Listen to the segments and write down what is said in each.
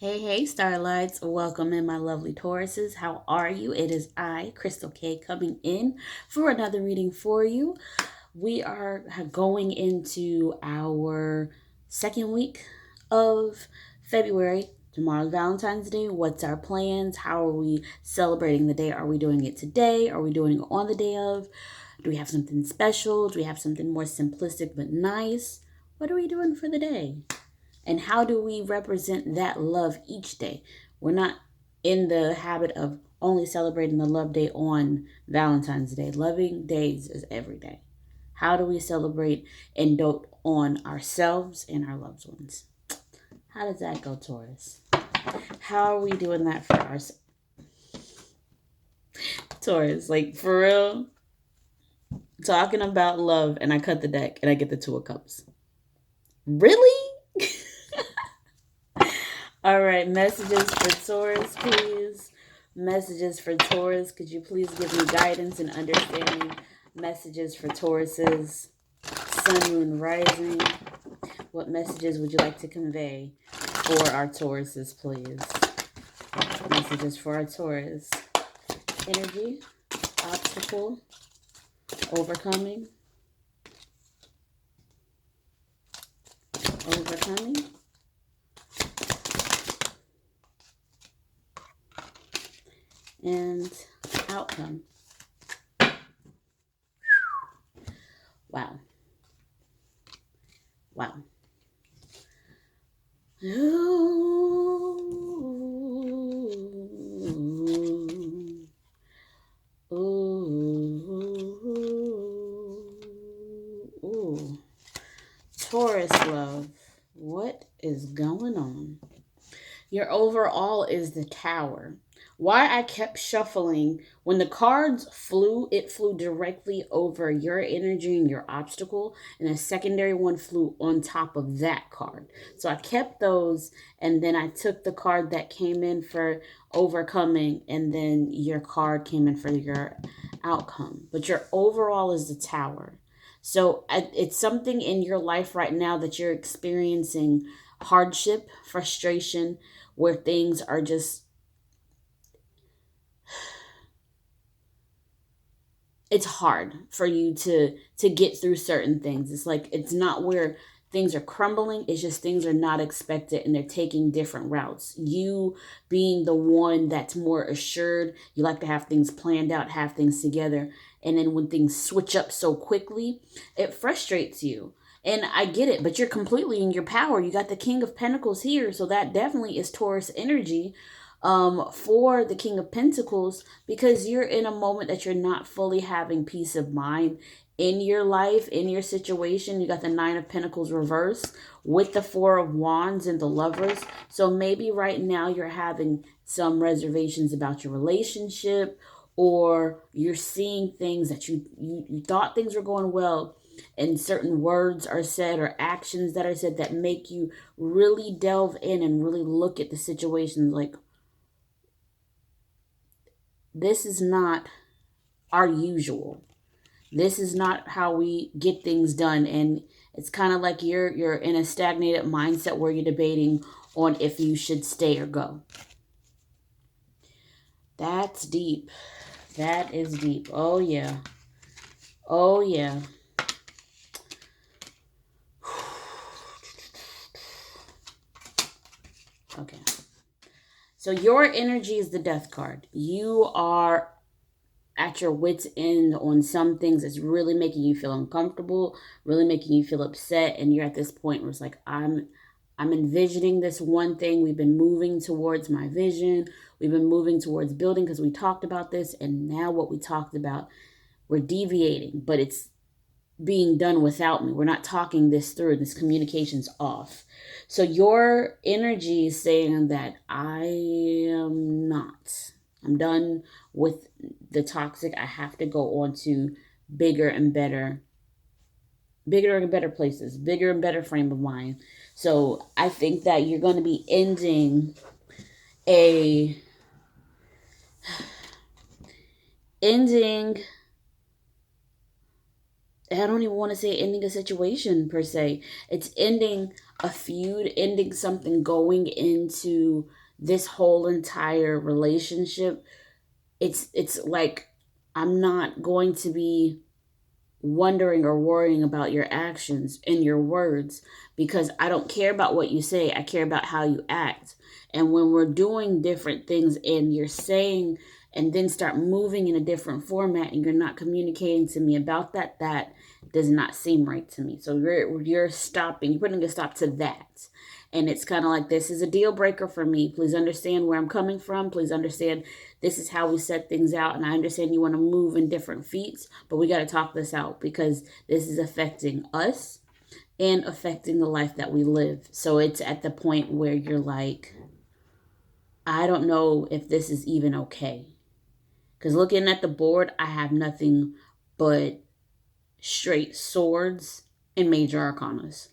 Hey, Starlights. Welcome in, my lovely Tauruses. How are you? It is I, Crystal K, coming in for another reading for you. We are going into our second week of February. Tomorrow's Valentine's Day. What's our plans? How are we celebrating the day? Are we doing it today? Are we doing it on the day of? Do we have something special? Do we have something more simplistic but nice? What are we doing for the day? And how do we represent that love each day? We're not in the habit of only celebrating the love day on Valentine's Day. Loving days is every day. How do we celebrate and dote on ourselves and our loved ones? How does that go, Taurus? How are we doing that for our Taurus? Like, for real? Talking about love, and I cut the deck and I get the Two of Cups. Really? All right, messages for Taurus, please. Messages for Taurus. Could you please give me guidance and understanding? Messages for Tauruses. Sun, Moon, Rising. What messages would you like to convey for our Tauruses, please? Messages for our Taurus. Energy. Obstacle. Overcoming. Overcoming. And outcome. Wow. Wow. Ooh. Ooh. Taurus love. What is going on? Your overall is the Tower. Why I kept shuffling, when the cards flew, it flew directly over your energy and your obstacle, and a secondary one flew on top of that card. So I kept those, and then I took the card that came in for overcoming, and then your card came in for your outcome. But your overall is the Tower. So it's something in your life right now that you're experiencing hardship, frustration, where things are just, it's hard for you to get through certain things. It's like it's not where things are crumbling, it's just things are not expected and they're taking different routes. You being the one that's more assured, you like to have things planned out, have things together, and then when things switch up so quickly, it frustrates you. And I get it, but you're completely in your power. You got the King of Pentacles here, so that definitely is Taurus energy for the King of Pentacles, because you're in a moment that you're not fully having peace of mind in your life, in your situation. You got the Nine of Pentacles reverse with the Four of Wands and the Lovers. So maybe right now you're having some reservations about your relationship, or you're seeing things that you thought things were going well, and certain words are said or actions that are said that make you really delve in and really look at the situation like, this is not our usual. This is not how we get things done. And it's kind of like you're in a stagnated mindset where you're debating on if you should stay or go. That's deep. That is deep. Oh, yeah. Oh, yeah. Okay. So your energy is the Death card. You are at your wits' end on some things that's really making you feel uncomfortable, really making you feel upset, and you're at this point where it's like, I'm envisioning this one thing. We've been moving towards my vision. We've been moving towards building because we talked about this, and now what we talked about, we're deviating, but it's being done without me. We're not talking this through. This communication's off. So your energy is saying that I am not. I'm done with the toxic. I have to go on to bigger and better places, bigger and better frame of mind. So I think that you're going to be ending ending I don't even want to say ending a situation per se. It's ending a feud, ending something, going into this whole entire relationship, it's like I'm not going to be wondering or worrying about your actions and your words, because I don't care about what you say. I care about how you act. And when we're doing different things and you're saying and then start moving in a different format and you're not communicating to me about that, that does not seem right to me. So you're stopping, you're putting a stop to that. And it's kind of like, this is a deal breaker for me. Please understand where I'm coming from. Please understand this is how we set things out. And I understand you want to move in different feet, but we got to talk this out, because this is affecting us and affecting the life that we live. So it's at the point where you're like, I don't know if this is even okay. Because looking at the board, I have nothing but straight swords and major arcanas.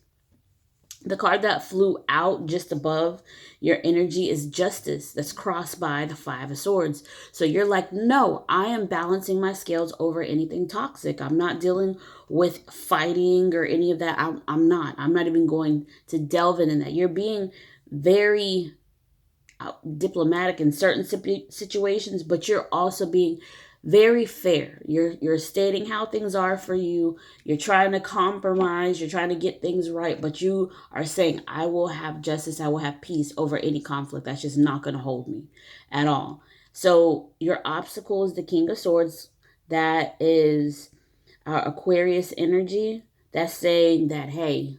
The card that flew out just above your energy is Justice. That's crossed by the Five of Swords. So you're like, no, I am balancing my scales over anything toxic. I'm not dealing with fighting or any of that. I'm not even going to delve into that. You're being very diplomatic in certain situations, but you're also being very fair. You're stating how things are for you. You're trying to compromise. You're trying to get things right, but you are saying, I will have justice. I will have peace over any conflict. That's just not going to hold me at all. So your obstacle is the King of Swords. That is Aquarius energy. That's saying that, hey,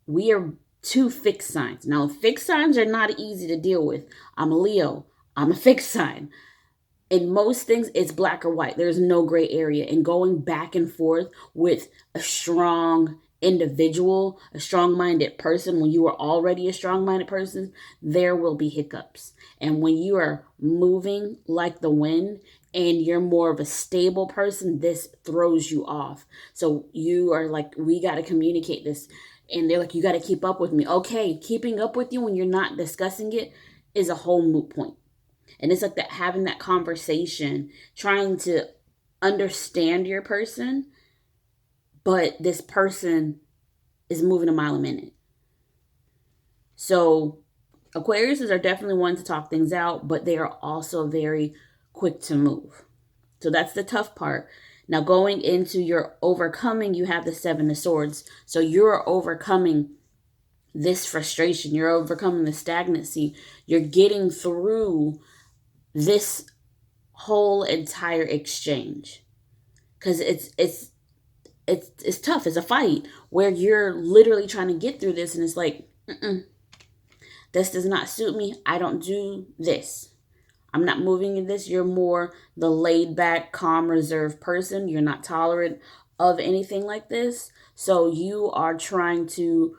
we are two fixed signs. Now, fixed signs are not easy to deal with. I'm a Leo. I'm a fixed sign. In most things, it's black or white. There's no gray area. And going back and forth with a strong individual, a strong-minded person, when you are already a strong-minded person, there will be hiccups. And when you are moving like the wind and you're more of a stable person, this throws you off. So you are like, we got to communicate this. And they're like, you got to keep up with me. Okay, keeping up with you when you're not discussing it is a whole moot point. And it's like that, having that conversation, trying to understand your person, but this person is moving a mile a minute. So Aquariuses are definitely ones to talk things out, but they are also very quick to move. So that's the tough part. Now, going into your overcoming, you have the Seven of Swords. So you're overcoming this frustration. You're overcoming the stagnancy. You're getting through this whole entire exchange. Because it's tough. It's a fight where you're literally trying to get through this. And it's like, this does not suit me. I don't do this. I'm not moving in this. You're more the laid back, calm, reserved person. You're not tolerant of anything like this. So you are trying to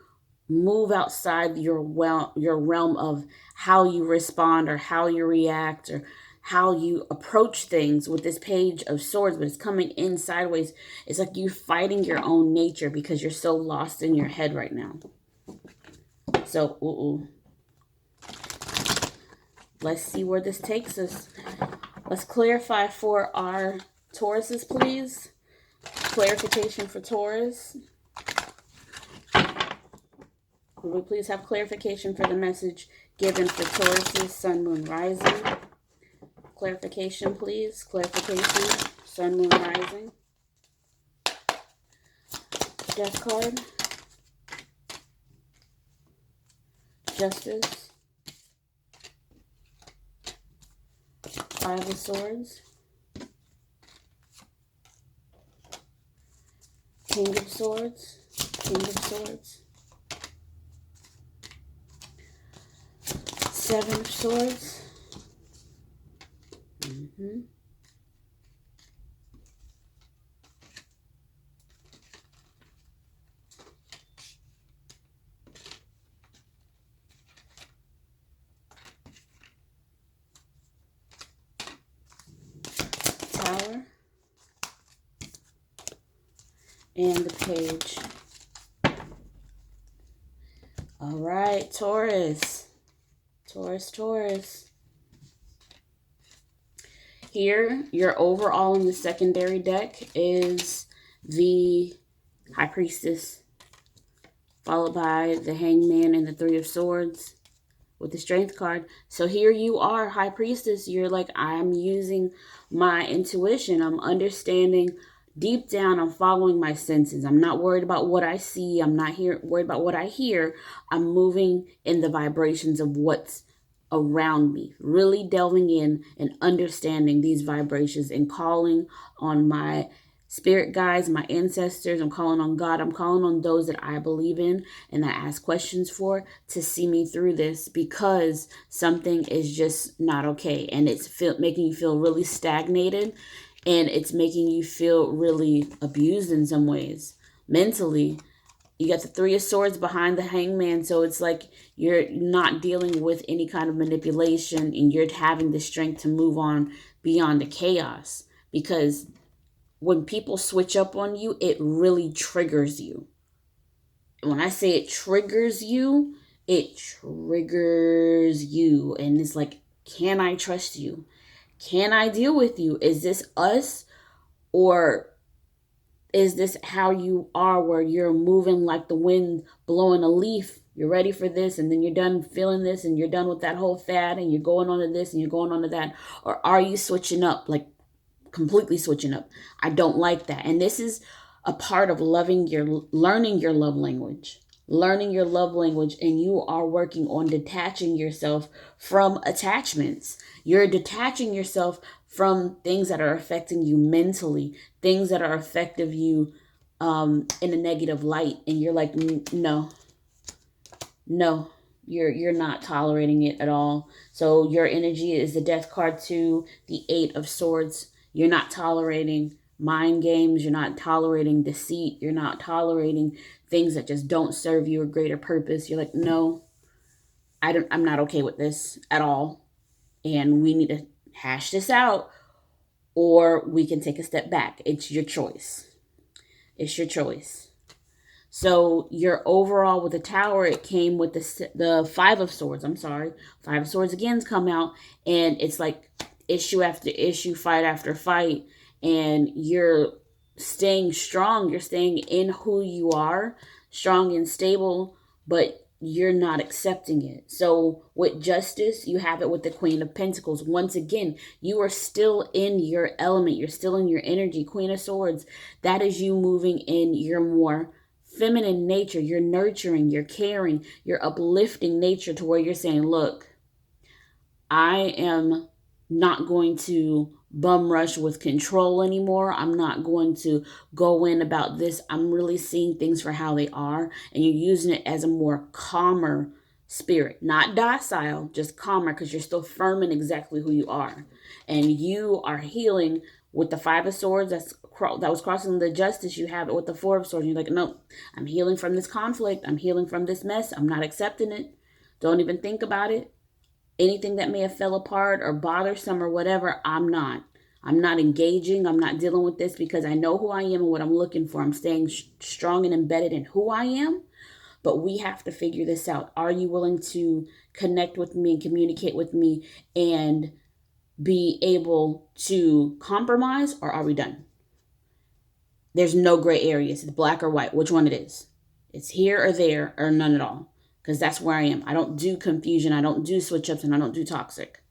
move outside your realm of how you respond or how you react or how you approach things with this Page of Swords, but it's coming in sideways. It's like you fighting your own nature because you're so lost in your head right now. So, let's see where this takes us. Let's clarify for our Tauruses, please. Clarification for Taurus. Will we please have clarification for the message given for Taurus's Sun, Moon, Rising? Clarification, please. Clarification. Sun, Moon, Rising. Death card. Justice. Five of Swords. King of Swords. King of Swords. Seven of Swords. Tower. And the Page. All right, Taurus. Taurus. Here, your overall in the secondary deck is the High Priestess followed by the Hangman and the Three of Swords with the Strength card. So here you are, High Priestess. You're like, I'm using my intuition. I'm understanding deep down. I'm following my senses. I'm not worried about what I see. I'm not worried about what I hear. I'm moving in the vibrations of what's around me, really delving in and understanding these vibrations and calling on my spirit guides, my ancestors. I'm calling on God. I'm calling on those that I believe in and I ask questions for to see me through this, because something is just not okay, and it's making you feel really stagnated, and it's making you feel really abused in some ways mentally. You got the Three of Swords behind the Hangman, so it's like you're not dealing with any kind of manipulation, and you're having the strength to move on beyond the chaos, because when people switch up on you, it really triggers you. When I say it triggers you, it triggers you. And it's like, can I trust you? Can I deal with you? Is this us? Or is this how you are, where you're moving like the wind blowing a leaf? You're ready for this, and then you're done feeling this, and you're done with that whole fad, and you're going on to this, and you're going on to that. Or are you switching up, like completely switching up? I don't like that. And this is a part of learning your love language. Learning your love language, and you are working on detaching yourself from attachments. You're detaching yourself from things that are affecting you mentally, things that are affecting you in a negative light. And you're like, no, you're not tolerating it at all. So your energy is the Death card to the Eight of Swords. You're not tolerating mind games. You're not tolerating deceit. You're not tolerating things that just don't serve you a greater purpose. You're like, no, I'm not okay with this at all. And we need to hash this out, or we can take a step back. It's your choice. It's your choice. So your overall with the Tower, it came with the Five of Swords. I'm sorry. Five of Swords again's come out, and it's like issue after issue, fight after fight, and you're staying strong. You're staying in who you are, strong and stable, but you're not accepting it. So with Justice, you have it with the Queen of Pentacles. Once again, you are still in your element. You're still in your energy. Queen of Swords, that is you moving in your more feminine nature. You're nurturing, you're caring, you're uplifting nature, to where you're saying, look, I am not going to bum rush with control anymore. I'm not going to go in about this. I'm really seeing things for how they are. And you're using it as a more calmer spirit, not docile, just calmer, because you're still firm in exactly who you are. And you are healing with the Five of Swords that was crossing the Justice. You have it with the Four of Swords. You're like, no, I'm healing from this conflict. I'm healing from this mess. I'm not accepting it. Don't even think about it. Anything that may have fell apart or bothersome or whatever, I'm not engaging. I'm not dealing with this, because I know who I am and what I'm looking for. I'm staying strong and embedded in who I am. But we have to figure this out. Are you willing to connect with me and communicate with me and be able to compromise, or are we done? There's no gray areas. It's black or white. Which one it is? It's here or there, or none at all. Because that's where I am. I don't do confusion. I don't do switch ups, and I don't do toxic.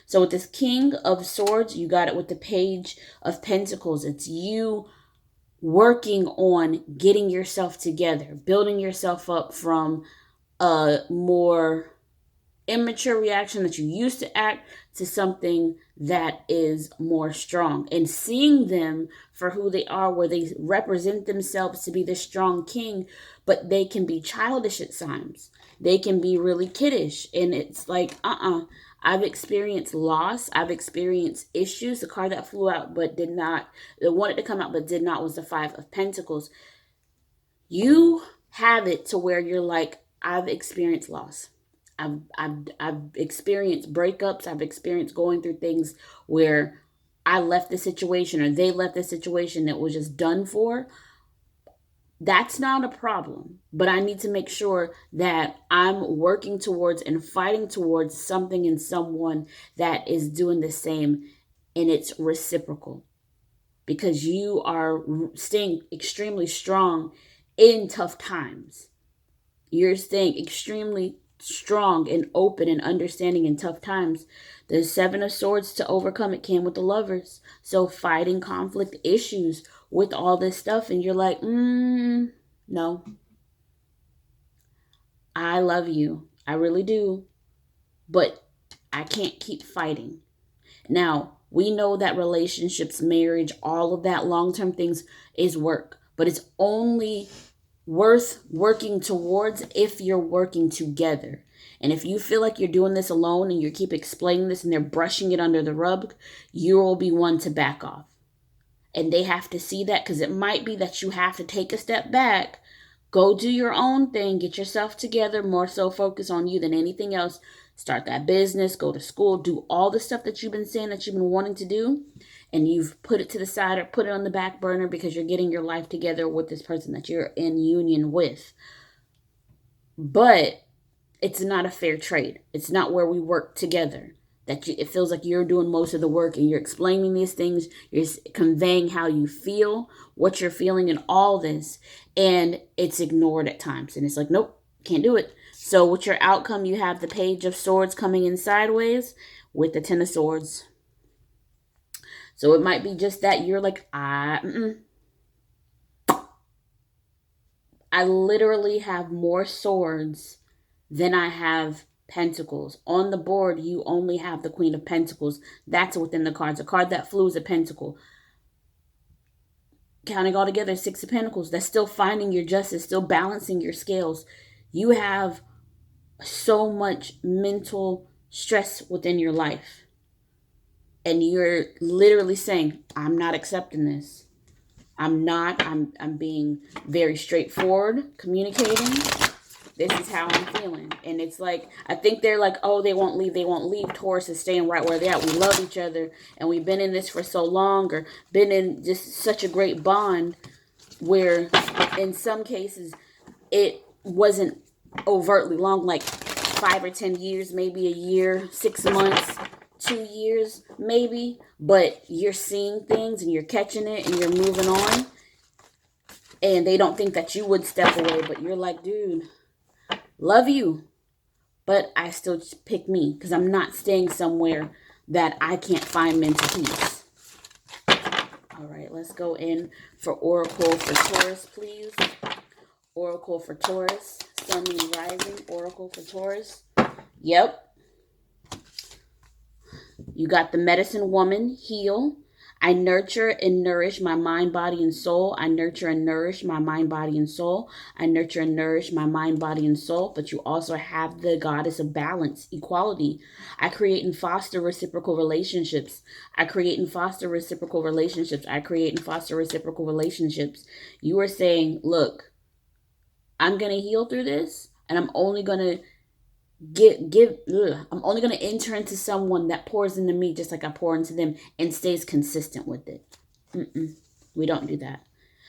So with this King of Swords, you got it with the Page of Pentacles. It's you working on getting yourself together, building yourself up from a more immature reaction that you used to act to something that is more strong, and seeing them for who they are, where they represent themselves to be the strong king, but they can be childish at times. They can be really kiddish, and it's like, I've experienced loss. I've experienced issues. The card that flew out but did not, that wanted to come out but did not, was the Five of Pentacles. You have it to where you're like, I've experienced loss. I've experienced breakups. I've experienced going through things where I left the situation, or they left the situation that was just done for. That's not a problem, but I need to make sure that I'm working towards and fighting towards something in someone that is doing the same, and it's reciprocal, because you are staying extremely strong in tough times. You're staying extremely strong and open and understanding in tough times. The Seven of Swords, to overcome it, came with the Lovers. So fighting conflict issues with all this stuff, and you're like, no, I love you. I really do. But I can't keep fighting. Now, we know that relationships, marriage, all of that long term things is work, but it's only worth working towards if you're working together. And if you feel like you're doing this alone and you keep explaining this and they're brushing it under the rug, you will be one to back off. And they have to see that, because it might be that you have to take a step back, go do your own thing, get yourself together, more so focus on you than anything else. Start that business, go to school, do all the stuff that you've been saying that you've been wanting to do, and you've put it to the side or put it on the back burner because you're getting your life together with this person that you're in union with. But it's not a fair trade. It's not where we work together. It feels like you're doing most of the work and you're explaining these things. You're conveying how you feel, what you're feeling, and all this. And it's ignored at times. And it's like, nope, can't do it. So with your outcome, you have the Page of Swords coming in sideways with the Ten of Swords. So it might be just that you're like, I literally have more swords than I have pentacles. On the board, you only have the Queen of Pentacles. That's within the cards. A card that flew is a pentacle. Counting all together, Six of Pentacles. That's still finding your justice, still balancing your scales. You have so much mental stress within your life. And you're literally saying, I'm not accepting this. I'm being very straightforward, communicating. This is how I'm feeling. And it's like, I think they're like, oh, they won't leave. Taurus is staying right where they're at. We love each other. And we've been in this for so long, or been in just such a great bond where in some cases it wasn't overtly long, like 5 or 10 years, maybe a year, 6 months, 2 years, maybe. But you're seeing things and you're catching it and you're moving on. And they don't think that you would step away, but you're like, dude, love you, but I still pick me because I'm not staying somewhere that I can't find mental peace. All right, let's go in for Oracle for Taurus, please. Oracle for Taurus, Sun, Moon, Rising, Oracle for Taurus. Yep. You got the Medicine Woman, Heal. I nurture and nourish my mind, body, and soul. I nurture and nourish my mind, body, and soul. I nurture and nourish my mind, body, and soul. But you also have the Goddess of Balance, Equality. I create and foster reciprocal relationships. I create and foster reciprocal relationships. I create and foster reciprocal relationships. You are saying, look, I'm going to heal through this, and I'm only going to I'm only going to enter into someone that pours into me just like I pour into them and stays consistent with it. We don't do that.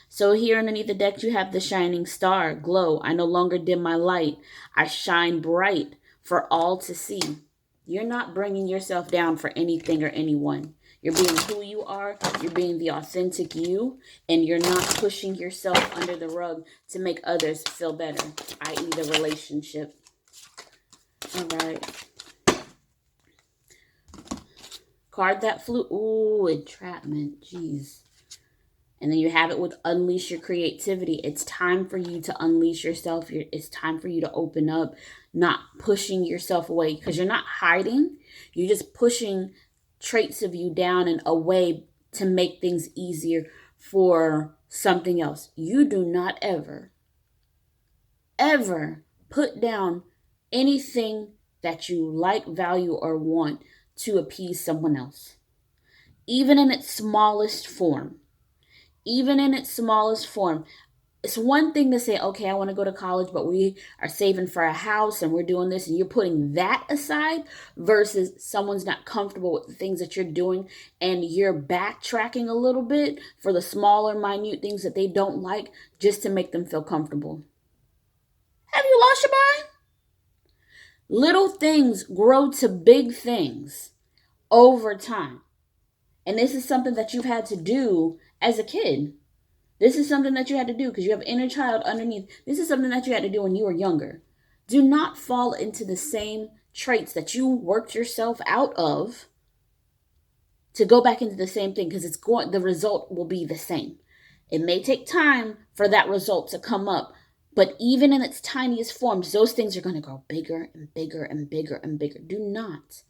So here underneath the deck, you have the Shining Star, Glow. I no longer dim my light. I shine bright for all to see. You're not bringing yourself down for anything or anyone. You're being who you are. You're being the authentic you. And you're not pushing yourself under the rug to make others feel better, i.e. the relationship. All right. Card that flew. Ooh, Entrapment. Jeez. And then you have it with Unleash Your Creativity. It's time for you to unleash yourself. It's time for you to open up, not pushing yourself away, because you're not hiding. You're just pushing traits of you down and away to make things easier for something else. You do not ever put down anything that you like, value, or want to appease someone else. Even in its smallest form. It's one thing to say, okay, I want to go to college, but we are saving for a house and we're doing this, and you're putting that aside, versus someone's not comfortable with the things that you're doing and you're backtracking a little bit for the smaller, minute things that they don't like just to make them feel comfortable. Have you lost your mind? Little things grow to big things over time. And this is something that you've had to do as a kid. This is something that you had to do because you have inner child underneath. This is something that you had to do when you were younger. Do not fall into the same traits that you worked yourself out of to go back into the same thing, because the result will be the same. It may take time for that result to come up, but even in its tiniest forms, those things are going to grow bigger and bigger and bigger and bigger. Do not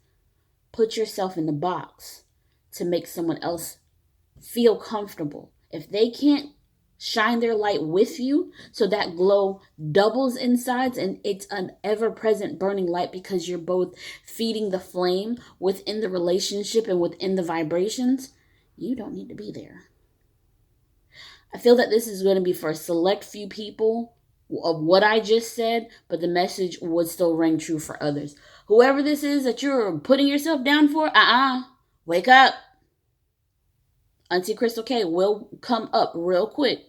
put yourself in the box to make someone else feel comfortable. If they can't shine their light with you so that glow doubles inside and it's an ever-present burning light, because you're both feeding the flame within the relationship and within the vibrations, you don't need to be there. I feel that this is going to be for a select few people of what I just said, but the message would still ring true for others. Whoever this is that you're putting yourself down for, wake up. Auntie Crystal K will come up real quick.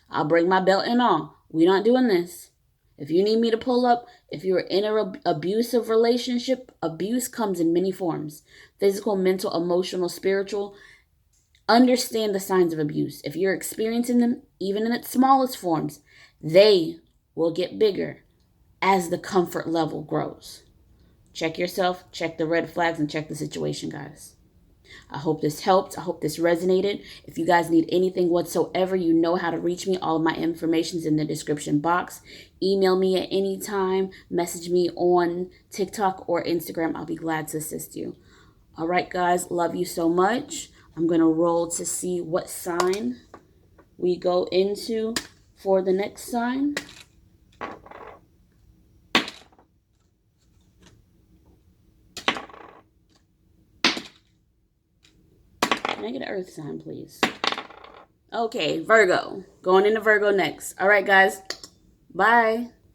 I'll bring my belt and all. We're not doing this. If you need me to pull up, if you're in an abusive relationship, abuse comes in many forms. Physical, mental, emotional, spiritual. Understand the signs of abuse. If you're experiencing them, even in its smallest forms, they will get bigger as the comfort level grows. Check yourself, check the red flags, and check the situation, guys. I hope this helped. I hope this resonated. If you guys need anything whatsoever, you know how to reach me. All of my information is in the description box. Email me at any time. Message me on TikTok or Instagram. I'll be glad to assist you. All right, guys. Love you so much. I'm going to roll to see what sign we go into for the next sign. Can I get an earth sign, please? Okay, Virgo. Going into Virgo next. All right, guys. Bye.